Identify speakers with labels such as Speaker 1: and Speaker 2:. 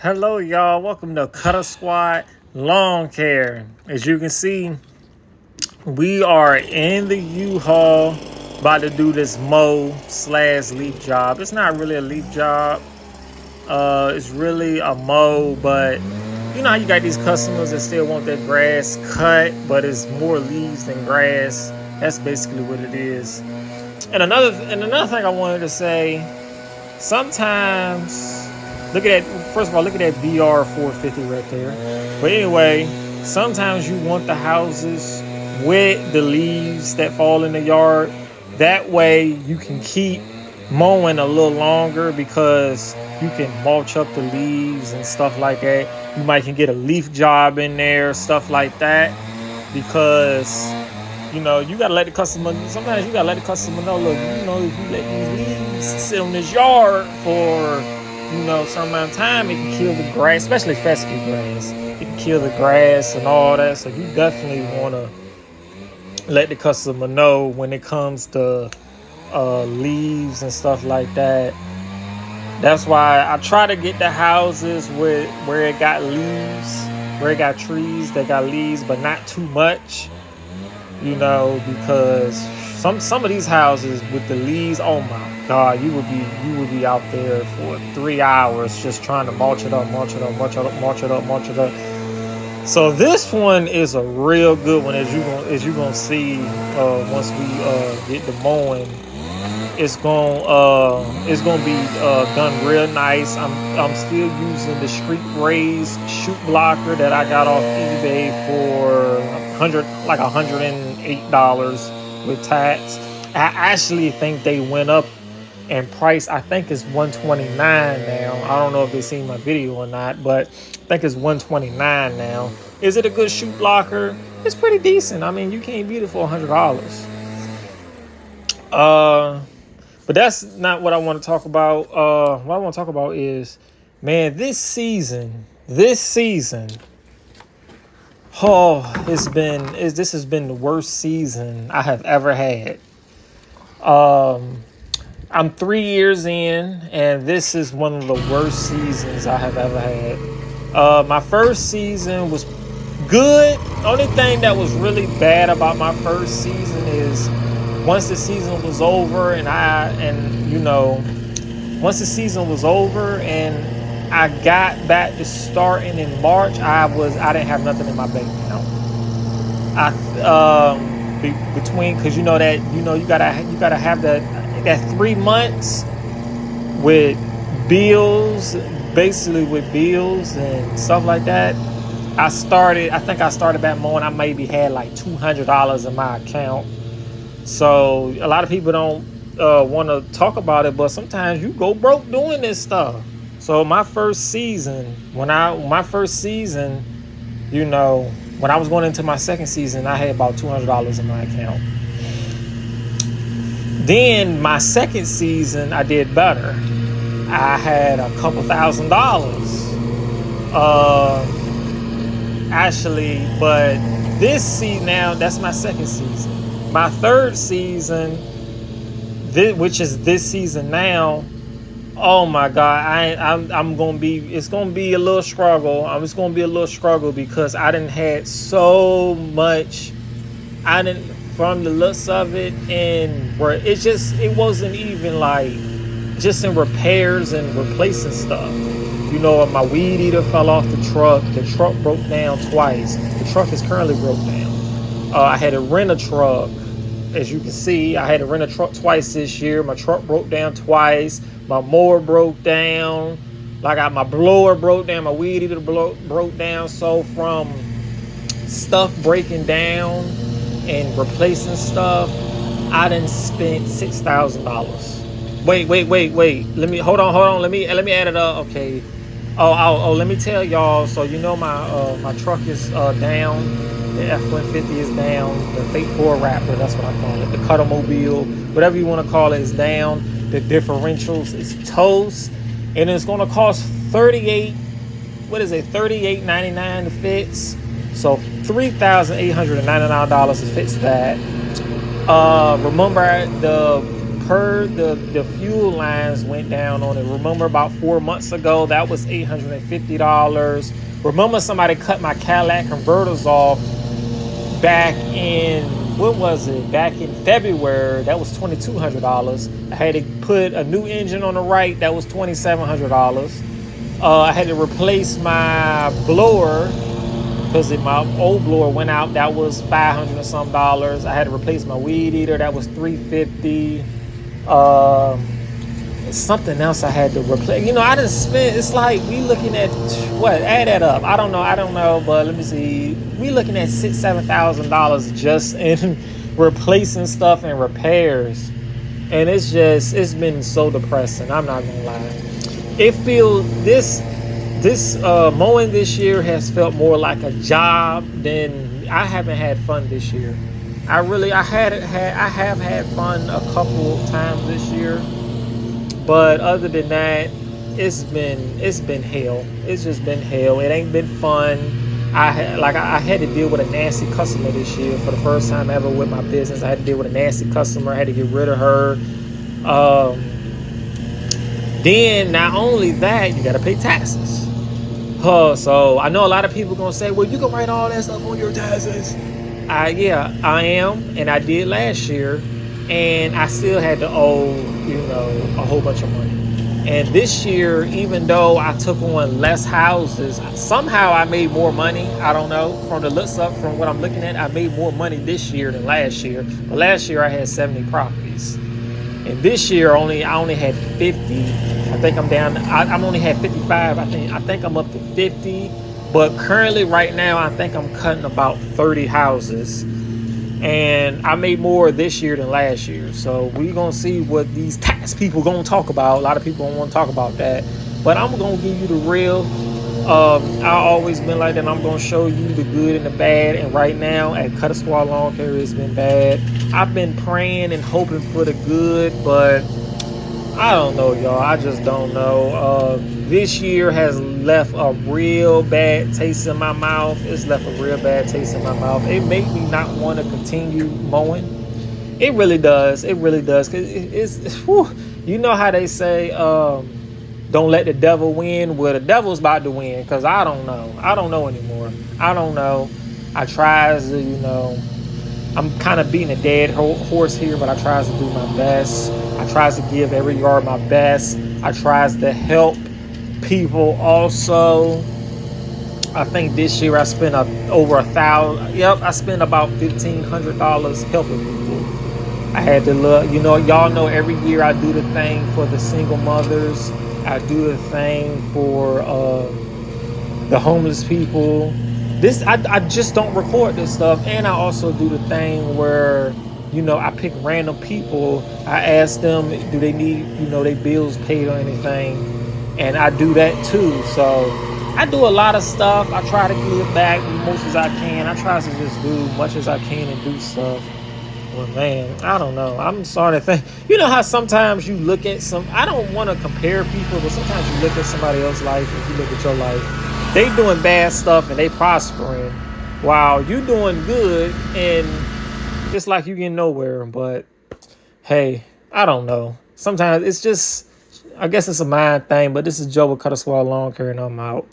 Speaker 1: Hello, y'all. Welcome to Cutter Squad Lawn Care. As you can see, we are in the U-Haul about to do this mow/leaf job. It's not really a leaf job. It's really a mow, but you know how you got these customers that still want their grass cut, but it's more leaves than grass. That's basically what it is. And another thing I wanted to say, sometimes, look at that. First of all, look at that BR 450 right there. But anyway, sometimes you want the houses with the leaves that fall in the yard. That way you can keep mowing a little longer because you can mulch up the leaves and stuff like that. You might can get a leaf job in there, stuff like that. Because, you know, you gotta let the customer. Sometimes you gotta let the customer know. Look, you know, if you let these leaves sit on this yard for, you know, some amount of time, it can kill the grass, especially fescue grass. It can kill the grass and all that. So you definitely want to let the customer know when it comes to leaves and stuff like that. That's why I try to get the houses where it got leaves, where it got trees that got leaves, but not too much. You know, because some of these houses with the leaves, oh my God, you would be out there for 3 hours just trying to mulch it up. So this one is a real good one, as you gonna see once we get the mowing. It's gonna be done real nice. I'm still using the Street Rays Chute Blocker that I got off eBay for $108 with tax. I actually think they went up in price. I think it's $129 now. I don't know if they seen my video or not, but I think it's $129 now. Is it a good chute blocker? It's pretty decent. I mean, you can't beat it for $100. But that's not what I want to talk about. What I want to talk about is, man, this season, this has been the worst season I have ever had. I'm 3 years in, and this is one of the worst seasons I have ever had. My first season was good. Only thing that was really bad about my first season is once the season was over and I got back to starting in March, I didn't have nothing in my bank account. Because you gotta have that 3 months with bills, basically with bills and stuff like that. I think I started back mowing. I maybe had like $200 in my account. So a lot of people don't want to talk about it, but sometimes you go broke doing this stuff. So my first season, when I was going into my second season, I had about $200 in my account. Then my second season, I did better. I had a couple $1,000. Actually, but this season now, that's my second season. My third season, which is this season now, oh my God, it's gonna be a little struggle. It's gonna be a little struggle because I didn't had so much. From the looks of it, and where it wasn't even like just in repairs and replacing stuff. You know, my weed eater fell off the truck. The truck broke down twice. The truck is currently broke down. I had to rent a truck. As you can see, I had to rent a truck twice this year. My truck broke down twice. My mower broke down. My blower broke down. My weed eater broke down. So from stuff breaking down and replacing stuff, I done spent $6,000. Wait. Hold on. Let me add it up. Okay. Oh, let me tell y'all. So you know my truck is down. The F-150 is down. The Fate 4 Raptor, that's what I call it. The Cuttermobile, whatever you want to call it, is down. The differentials is toast. And it's going to cost $38.99 to fix. So $3,899 to fix that. Remember, the fuel lines went down on it. Remember about 4 months ago, that was $850. Remember somebody cut my Cadillac converters off back in, what was it? Back in February, that was $2,200. I had to put a new engine on the Wright, that was $2,700. I had to replace my blower because my old blower went out. That was $500 and some dollars. I had to replace my weed eater. That was $350. Something else I had to replace. You know, I didn't spend. It's like we looking at what? Add that up. I don't know. But let me see. We looking at $6,000-7,000 just in replacing stuff and repairs. And it's been so depressing. I'm not gonna lie. It feels this mowing this year has felt more like a job than. I haven't had fun this year. I have had fun a couple times this year, but other than that, it's been hell. It's just been hell. It ain't been fun. I had to deal with a nasty customer this year for the first time ever with my business. I had to deal with a nasty customer. I had to get rid of her. Then not only that, you got to pay taxes. So I know a lot of people gonna say, well, you can write all that stuff on your taxes. Yeah, I am, and I did last year, and I still had to owe, a whole bunch of money. And this year, even though I took on less houses, somehow I made more money. I don't know. From the looks up, from what I'm looking at, I made more money this year than last year. But last year I had 70 properties. And this year I only had 50. I think I'm down. I'm only had 55. I think I'm up to 50. But currently, right now, I think I'm cutting about 30 houses. And I made more this year than last year. So we're going to see what these tax people going to talk about. A lot of people don't want to talk about that. But I'm going to give you the real. I've always been like that. I'm going to show you the good and the bad. And right now at Cuttasquadent Lawn Care, it's been bad. I've been praying and hoping for the good, but I don't know, y'all. I just don't know. This year has left a real bad taste in my mouth. It's left a real bad taste in my mouth. It made me not want to continue mowing. It really does. It really does. Cause it's whew, you know how they say, don't let the devil win. Well, the devil's about to win, because I don't know. I don't know anymore. I don't know. I try to, I'm kind of beating a dead horse here, but I try to do my best. I try to give every yard my best. I try to help people also. I think this year I spent over $1,000. Yep, I spent about $1,500 helping people. I had to look, y'all know every year I do the thing for the single mothers. I do the thing for the homeless people. I just don't record this stuff. And I also do the thing where, I pick random people. I ask them, do they need, their bills paid or anything? And I do that too. So I do a lot of stuff. I try to give back as much as I can. I try to just do as much as I can and do stuff. Well, man, I don't know. I'm sorry to think. You know how sometimes you look at I don't want to compare people, but sometimes you look at somebody else's life and you look at your life. They doing bad stuff and they prospering while you doing good, and it's like you get nowhere. But hey, I don't know. Sometimes it's just, I guess it's a mind thing, but this is Joe with Cuttasquadent Lawn Care, and I'm out.